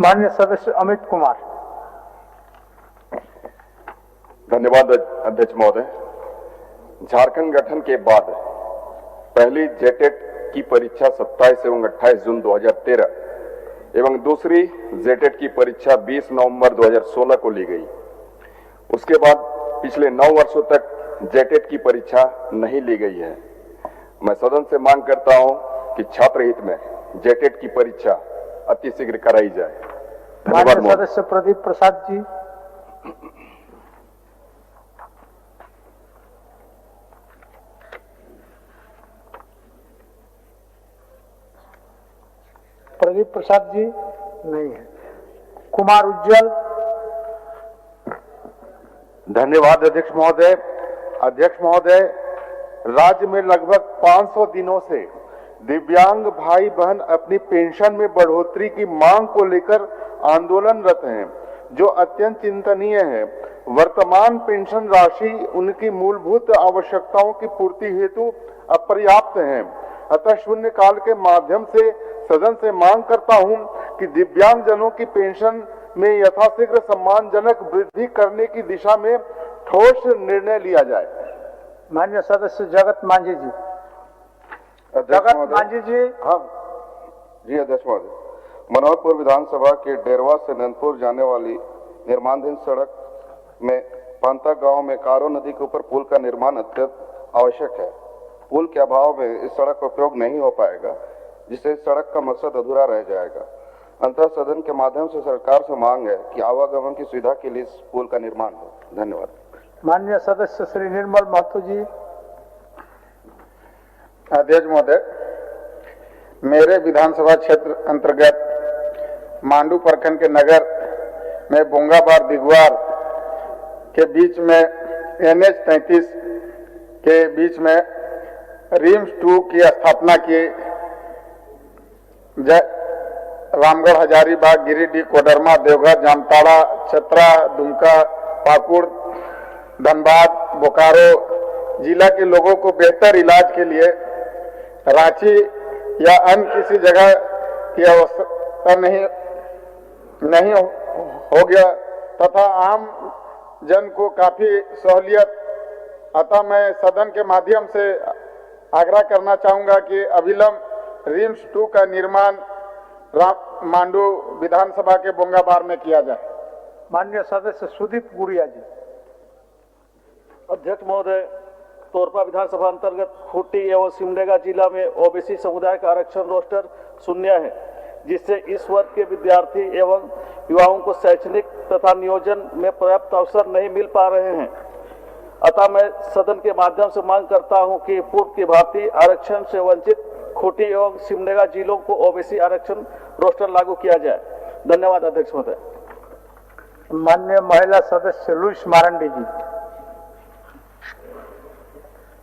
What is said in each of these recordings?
माननीय सदस्य अमित कुमार। धन्यवाद अध्यक्ष महोदय। झारखंड गठन के बाद पहली जेटेट की परीक्षा 27 एवं 28 जून 2013 एवं दूसरी जेटेट की परीक्षा 20 नवंबर 2016 को ली गई। उसके बाद पिछले 9 वर्षों तक जेटेट की परीक्षा नहीं ली गई है। मैं सदन से मांग करता हूं कि छात्र हित में जेटेट की परीक्षा अतिशीघ्र कराई जाए। धन्यवाद। माननीय सदस्य प्रदीप प्रसाद जी। प्रदीप प्रसाद जी नहीं है। कुमार उज्जवल। धन्यवाद अध्यक्ष महोदय। अध्यक्ष महोदय, राज्य में लगभग 500 दिनों से दिव्यांग भाई बहन अपनी पेंशन में बढ़ोतरी की मांग को लेकर आंदोलनरत हैं, जो अत्यंत चिंतनीय है। वर्तमान पेंशन राशि उनकी मूलभूत आवश्यकताओं की पूर्ति हेतु अपर्याप्त है। अतः शून्यकाल के माध्यम से सदन से मांग करता हूं कि दिव्यांगजनों की पेंशन में यथाशीघ्र सम्मानजनक वृद्धि करने की दिशा में ठोस निर्णय लिया जाए। माननीय सदस्य जगत मांझी जी। जगत मांझी जी। हाँ जी अध्यक्ष महोदय। मनोहरपुर विधानसभा के डेरवा से नंदपुर जाने वाली निर्माणाधीन सड़क में पांता गांव में कारो नदी के ऊपर पुल का निर्माण अत्यंत आवश्यक है। पुल के अभाव में इस सड़क का उपयोग नहीं हो पाएगा, जिससे इस सड़क का मकसद अधूरा रह जाएगा। अंततः सदन के माध्यम से सरकार से मांग है कि आवागमन की सुविधा के लिए इस पुल का निर्माण हो। धन्यवाद। माननीय सदस्य श्री निर्मल महतो जी। अध्यक्ष महोदय, मेरे विधानसभा क्षेत्र अंतर्गत मांडू प्रखंड के नगर में बोंगाबार दिगवार के बीच में NH 33 के बीच में रिम्स 2 की स्थापना की। रामगढ़, हजारीबाग, गिरिडीह, कोडरमा, देवघर, जामताड़ा, चतरा, दुमका, पाकुड़, धनबाद, बोकारो जिला के लोगों को बेहतर इलाज के लिए रांची या अन्य किसी जगह की आवश्यकता नहीं हो गया तथा आम जन को काफी सहूलियत। अतः मैं सदन के माध्यम से आग्रह करना चाहूंगा कि अविलंब रिम्स 2 का निर्माण मांडू विधानसभा के बोंगाबार में किया जाए। माननीय सदस्य सुदीप गुड़िया जी। अध्यक्ष महोदय, तोरपा विधानसभा अंतर्गत खूंटी एवं सिमडेगा जिला में ओबीसी समुदाय का आरक्षण रोस्टर शून्य है, जिससे इस वर्ग के विद्यार्थी एवं युवाओं को शैक्षणिक तथा नियोजन में पर्याप्त अवसर नहीं मिल पा रहे हैं। अतः मैं सदन के माध्यम से मांग करता हूं कि पूर्व की भांति आरक्षण से वंचित खूंटी एवं सिमडेगा जिलों को ओबीसी आरक्षण रोस्टर लागू किया जाए। धन्यवाद अध्यक्ष महोदय। माननीय महिला सदस्य लुइस मारंडी जी।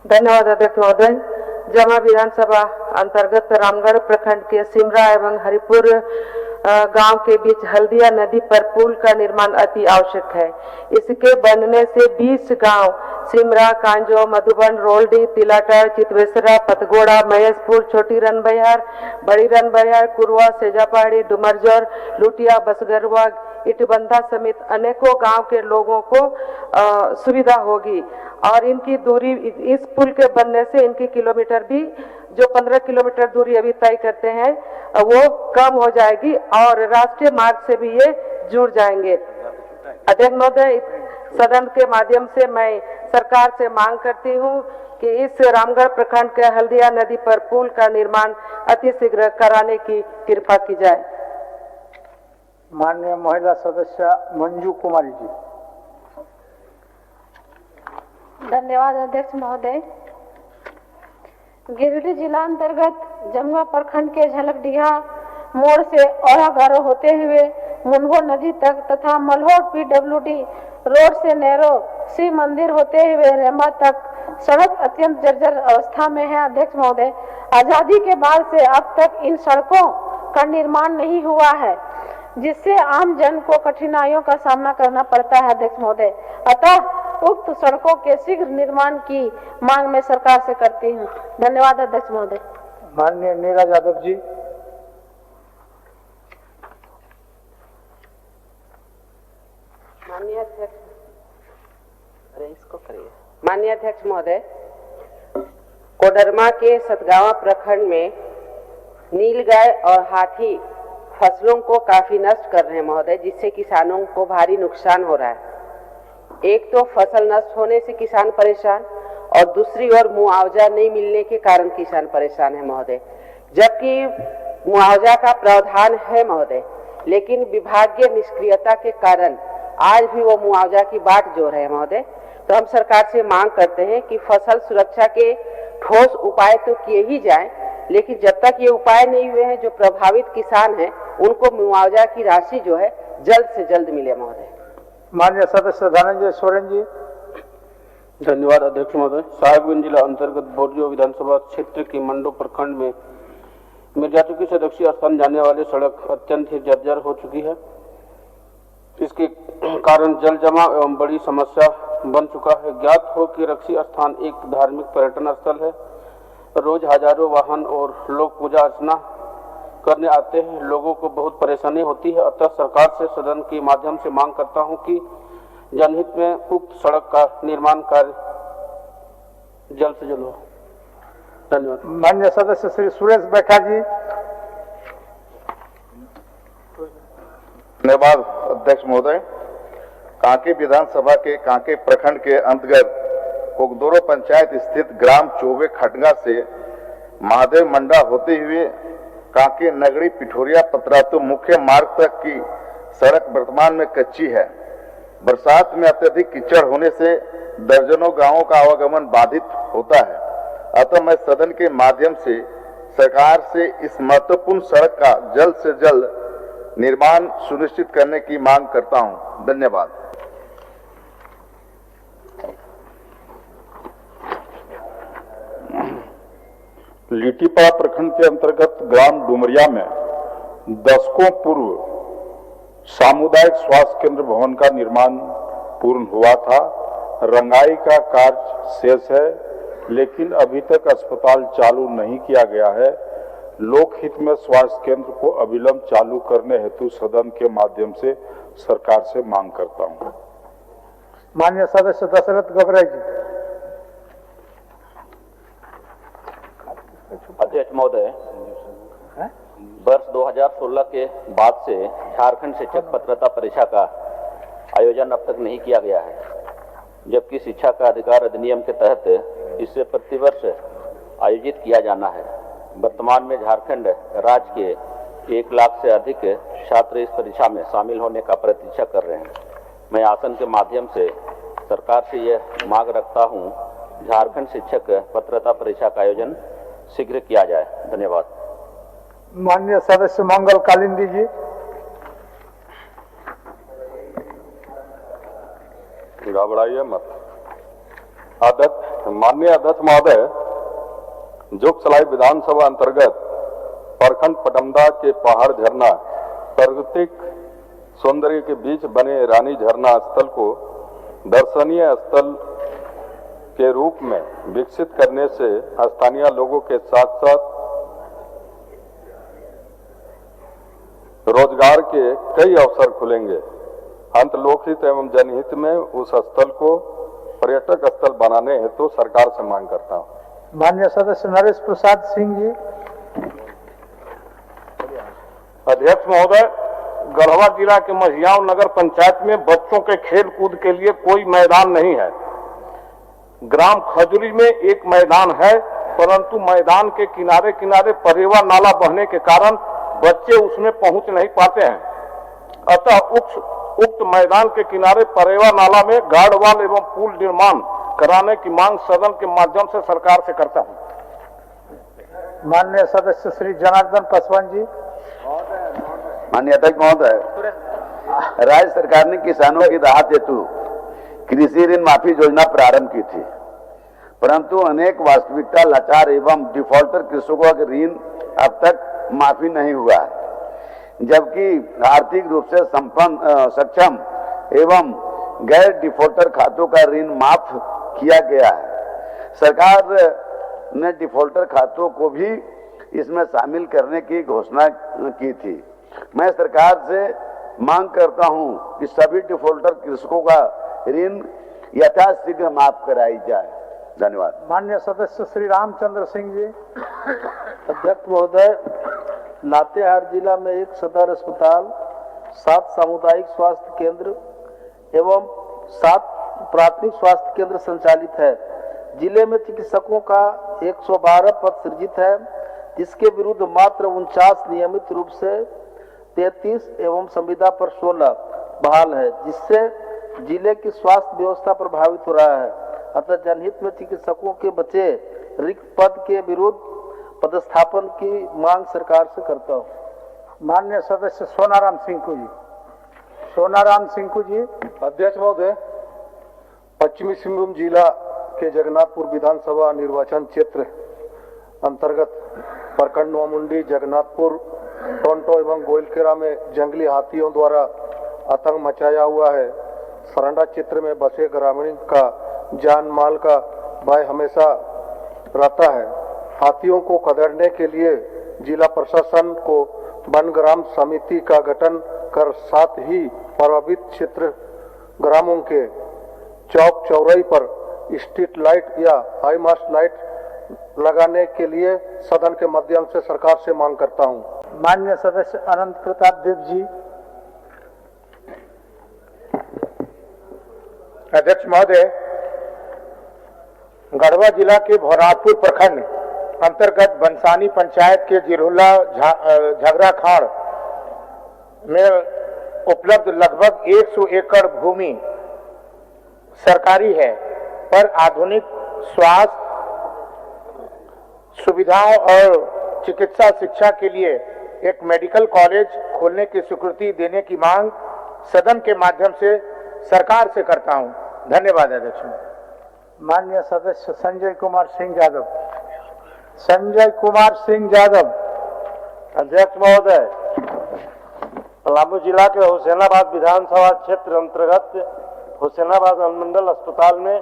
धन्यवाद अध्यक्ष महोदय। जमा विधानसभा अंतर्गत रामगढ़ प्रखंड के सिमरा एवं हरिपुर गांव के बीच हल्दिया नदी पर पुल का निर्माण अति आवश्यक है। इसके बनने से 20 गांव सिमरा, कांजो, मधुबन, रोलडी, तिलाटर, चितवेसरा, पतगोड़ा, महेशपुर, छोटी रनबैहार, बड़ी रनबैहार, कुरवा, सेजापहाड़ी, डुमरजोर, लुटिया, बसगरवा, इटबंधा समेत अनेकों गांव के लोगों को सुविधा होगी। और इनकी दूरी, इस पुल के बनने से इनकी किलोमीटर भी जो 15 किलोमीटर दूरी अभी तय करते हैं वो कम हो जाएगी और राष्ट्रीय मार्ग से भी ये जुड़ जाएंगे। अध्यक्ष महोदय, सदन के माध्यम से मैं सरकार से मांग करती हूँ कि इस रामगढ़ प्रखंड के हल्दिया नदी पर पुल का निर्माण अतिशीघ्र कराने की कृपा की जाए। माननीय महिला सदस्य मंजू कुमारी जी। धन्यवाद अध्यक्ष महोदय। गिरिडीह जिला अंतर्गत जमुआ प्रखंड के झलकडीहा मोड़ से औरागारो होते हुए मुनगो नदी तक तथा मल्होर PWD रोड से नेहरू शिव मंदिर होते हुए रेमा तक सड़क अत्यंत जर्जर अवस्था में है। अध्यक्ष महोदय, आजादी के बाद से अब तक इन सड़कों का निर्माण नहीं हुआ है, जिससे आम जन को कठिनाइयों का सामना करना पड़ता है। अध्यक्ष महोदय, अतः उक्त सड़कों के शीघ्र निर्माण की मांग मैं सरकार से करती हूँ। धन्यवाद अध्यक्ष महोदय। माननीय नीरज यादव जी। माननीय अध्यक्ष महोदय, कोडरमा के सतगावा प्रखंड में नीलगाय और हाथी फसलों को काफी नष्ट कर रहे हैं महोदय, जिससे किसानों को भारी नुकसान हो रहा है। एक तो फसल नष्ट होने से किसान परेशान और दूसरी ओर मुआवजा नहीं मिलने के कारण किसान परेशान है महोदय। जबकि मुआवजा का प्रावधान है महोदय, लेकिन विभागीय निष्क्रियता के कारण आज भी वो मुआवजा की बाट जोड़ रहे हैं महोदय। तो हम सरकार से मांग करते हैं कि फसल सुरक्षा के ठोस उपाय तो किए ही जाएं, लेकिन जब तक ये उपाय नहीं हुए हैं, जो प्रभावित किसान हैं उनको मुआवजा की राशि जो है जल्द से जल्द मिले महोदय। माननीय सदस्य धनंजय सोरेन जी। धन्यवाद अध्यक्ष महोदय। साहेबगंज जिला अंतर्गत बोरियो विधानसभा क्षेत्र के मंडो प्रखंड में मिर्जाचुकी से दक्षिण स्थान जाने वाली सड़क अत्यंत ही जर्जर हो चुकी है। इसके कारण जल जमाव एवं बड़ी समस्या बन चुका है। ज्ञात हो कि रक्षी स्थान एक धार्मिक पर्यटन स्थल है। रोज हजारों वाहन और लोग पूजा अर्चना करने आते हैं। लोगों को बहुत परेशानी होती है। अतः सरकार से सदन के माध्यम से मांग करता हूं कि जनहित में उक्त सड़क का निर्माण कार्य जल्द से जल्द हो। धन्यवाद। माननीय सदस्य श्री सुरेश बैठा जी। धन्यवाद अध्यक्ष महोदय। कांके विधानसभा के कांके प्रखंड के अंतर्गत कोकदोरो पंचायत स्थित ग्राम चौबे खटगा से महादेव मंडा होते हुए कांके नगरी पिठोरिया पतरातू मुख्य मार्ग तक की सड़क वर्तमान में कच्ची है। बरसात में अत्यधिक कीचड़ होने से दर्जनों गांवों का आवागमन बाधित होता है। अतः मैं सदन के माध्यम से सरकार से इस महत्वपूर्ण सड़क का जल्द से जल्द निर्माण सुनिश्चित करने की मांग करता हूं। धन्यवाद। लिट्टीपाड़ा प्रखंड के अंतर्गत ग्राम डुमरिया में दशकों पूर्व सामुदायिक स्वास्थ्य केंद्र भवन का निर्माण पूर्ण हुआ था। रंगाई का कार्य शेष है, लेकिन अभी तक अस्पताल चालू नहीं किया गया है। लोकहित में स्वास्थ्य केंद्र को अविलंब चालू करने हेतु सदन के माध्यम से सरकार से मांग करता हूं। माननीय सदस्य दशरथ गबराई जी। अध्यक्ष महोदय, वर्ष 2016 के बाद से झारखंड शिक्षक पात्रता परीक्षा का आयोजन अब तक नहीं किया गया है, जबकि शिक्षा का अधिकार अधिनियम के तहत इसे प्रतिवर्ष आयोजित किया जाना है। वर्तमान में झारखंड राज्य के 1 लाख से अधिक छात्र इस परीक्षा में शामिल होने का प्रतीक्षा कर रहे हैं। मैं आसन के माध्यम से सरकार से यह मांग रखता हूं, झारखंड शिक्षक पात्रता परीक्षा का आयोजन शीघ्र किया जाए। धन्यवाद। माननीय सदस्य मंगल कालिंदी जी। घबराइए मत। माननीय अध्यक्ष महोदय, जोगसलाई विधानसभा अंतर्गत प्रखंड पटमदा के पहाड़ झरना प्राकृतिक सौंदर्य के बीच बने रानी झरना स्थल को दर्शनीय स्थल के रूप में विकसित करने से स्थानीय लोगों के साथ साथ रोजगार के कई अवसर खुलेंगे। अंत लोकहित एवं जनहित में उस स्थल को पर्यटक स्थल बनाने हेतु सरकार से मांग करता हूं। माननीय सदस्य नरेश प्रसाद सिंह जी। अध्यक्ष महोदय, गढ़वा जिला के महियाव नगर पंचायत में बच्चों के खेल कूद के लिए कोई मैदान नहीं है। ग्राम खजुरी में एक मैदान है, परंतु मैदान के किनारे किनारे परेवा नाला बहने के कारण बच्चे उसमें पहुंच नहीं पाते हैं। अतः उक्त मैदान के किनारे परेवा नाला में गार्डवाल एवं पुल निर्माण कराने की मांग सदन के माध्यम से सरकार से करता हूं। माननीय सदस्य श्री जनार्दन पासवान जी। माननीय अध्यक्ष महोदय, राज्य सरकार ने किसानों की राहत हेतु कृषि ऋण माफी योजना प्रारंभ की थी, परंतु अनेक वास्तविकता लाचार एवं डिफॉल्टर कृषकों का ऋण अब तक माफी नहीं हुआ है, जबकि आर्थिक रूप से सक्षम एवं गैर डिफॉल्टर खातों का ऋण माफ किया गया है। सरकार ने डिफॉल्टर खातों को भी इसमें शामिल करने की घोषणा की थी। मैं सरकार से मांग करता हूं कि सभी डिफॉल्टर कृषकों का ऋण यथाशीघ्र माफ कराई जाए। धन्यवाद। माननीय सदस्य श्री रामचंद्र सिंह जी। अध्यक्ष महोदय, लातेहार जिला में एक सदर अस्पताल, 7 सामुदायिक स्वास्थ्य केंद्र एवं 7 प्राथमिक स्वास्थ्य केंद्र संचालित है। जिले में चिकित्सकों का 112 पद सृजित है, जिसके विरुद्ध मात्र 49 नियमित रूप से 33 एवं संविदा पर 16 बहाल है, जिससे जिले की स्वास्थ्य व्यवस्था प्रभावित हो रहा है। अतः जनहित में चिकित्सकों के बचे रिक्त पद के विरुद्ध पदस्थापन की मांग सरकार से करता हूँ। माननीय सदस्य सोनाराम सिंकू जी। सोनाराम सिंकू जी। अध्यक्ष महोदय, पश्चिमी सिंहभूम जिला के जगन्नाथपुर विधानसभा निर्वाचन क्षेत्र अंतर्गत प्रखंड नौमुंडी, जगन्नाथपुर, टोंटो एवं गोइलकेरा में जंगली हाथियों द्वारा आतंक मचाया हुआ है। सरंडा क्षेत्र में बसे ग्रामीण का जान माल का भय हमेशा रहता है। हाथियों को खदेड़ने के लिए जिला प्रशासन को वनग्राम समिति का गठन कर साथ ही प्रभावित क्षेत्र ग्रामों के चौक चौराहे पर स्ट्रीट लाइट या हाई मास्ट लाइट लगाने के लिए सदन के माध्यम से सरकार से मांग करता हूं। माननीय सदस्य अनंत प्रताप देव जी। अध्यक्ष महोदय, गढ़वा जिला के भोरापुर प्रखंड अंतर्गत बंसानी पंचायत के जिरहुला झगड़ा खाड़ में उपलब्ध लगभग 100 एकड़ भूमि सरकारी है, पर आधुनिक स्वास्थ्य सुविधाओं और चिकित्सा शिक्षा के लिए एक मेडिकल कॉलेज खोलने की स्वीकृति देने की मांग सदन के माध्यम से सरकार से करता हूं। धन्यवाद अध्यक्ष। माननीय सदस्य संजय कुमार सिंह यादव। संजय कुमार सिंह यादव। अध्यक्ष महोदय, पलामू जिला के हुसैनाबाद विधानसभा क्षेत्र अंतर्गत हुसैनाबाद अनुमंडल अस्पताल में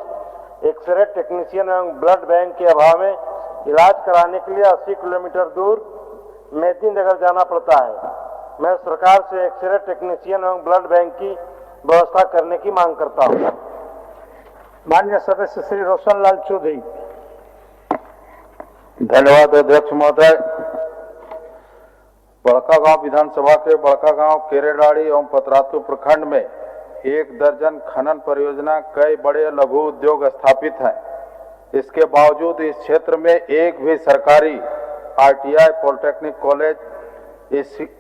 एक्सरे टेक्नीशियन एवं ब्लड बैंक के अभाव में इलाज कराने के लिए 80 किलोमीटर दूर मेदिनीनगर जाना पड़ता है। मैं सरकार से एक्सरे टेक्नीशियन एवं ब्लड बैंक की व्यवस्था करने की मांग करता हूं। माननीय सदस्य श्री रोशन लाल चौधरी। धन्यवाद अध्यक्ष महोदय। बड़कागांव विधानसभा के बड़कागांव, केरेडाड़ी एवं पतरातू प्रखंड में 1 दर्जन खनन परियोजना, कई बड़े लघु उद्योग स्थापित हैं। इसके बावजूद इस क्षेत्र में एक भी सरकारी ITI, polytechnic college,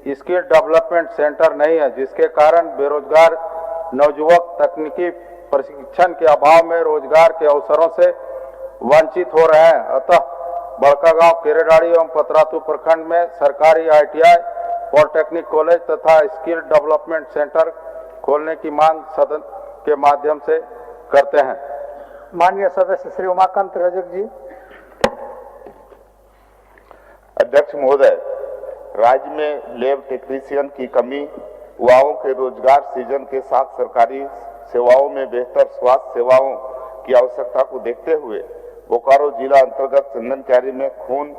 skill development centre नहीं है, जिसके कारण बेरोजगार नवयुवक तकनीकी प्रशिक्षण के अभाव में रोजगार के अवसरों से वंचित हो रहे हैं। अतः बड़कागांव, केरेडाड़ी एवं पतरातू प्रखंड में सरकारी ITI, पॉलिटेक्निक कॉलेज तथा स्किल डेवलपमेंट सेंटर खोलने की मांग सदन के माध्यम से करते हैं। माननीय सदस्य श्री उमाकांत रजक जी। अध्यक्ष महोदय, राज्य में लैब टेक्नीशियन की कमी, युवाओं के रोजगार सृजन के साथ सरकारी सेवाओं में बेहतर स्वास्थ्य सेवाओं की आवश्यकता को देखते हुए बोकारो जिला अंतर्गत चंदनक्यारी में खून,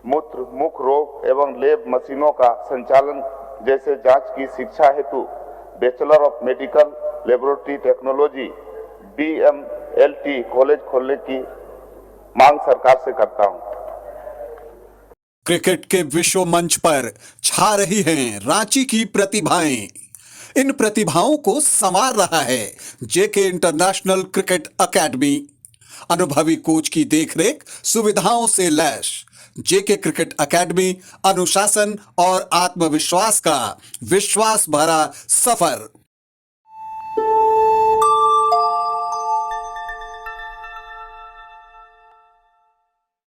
मूत्र, मुख रोग एवं लैब मशीनों का संचालन जैसे जांच की शिक्षा हेतु bachelor of medical laboratory technology BMLT college खोलने की मांग सरकार से करता हूं। क्रिकेट के विश्व मंच पर छा रही हैं रांची की प्रतिभाएं। इन प्रतिभाओं को संवार रहा है JK इंटरनेशनल क्रिकेट एकेडमी। अनुभवी कोच की देखरेख, सुविधाओं से लैस JK क्रिकेट एकेडमी अनुशासन और आत्मविश्वास का विश्वास भरा सफर।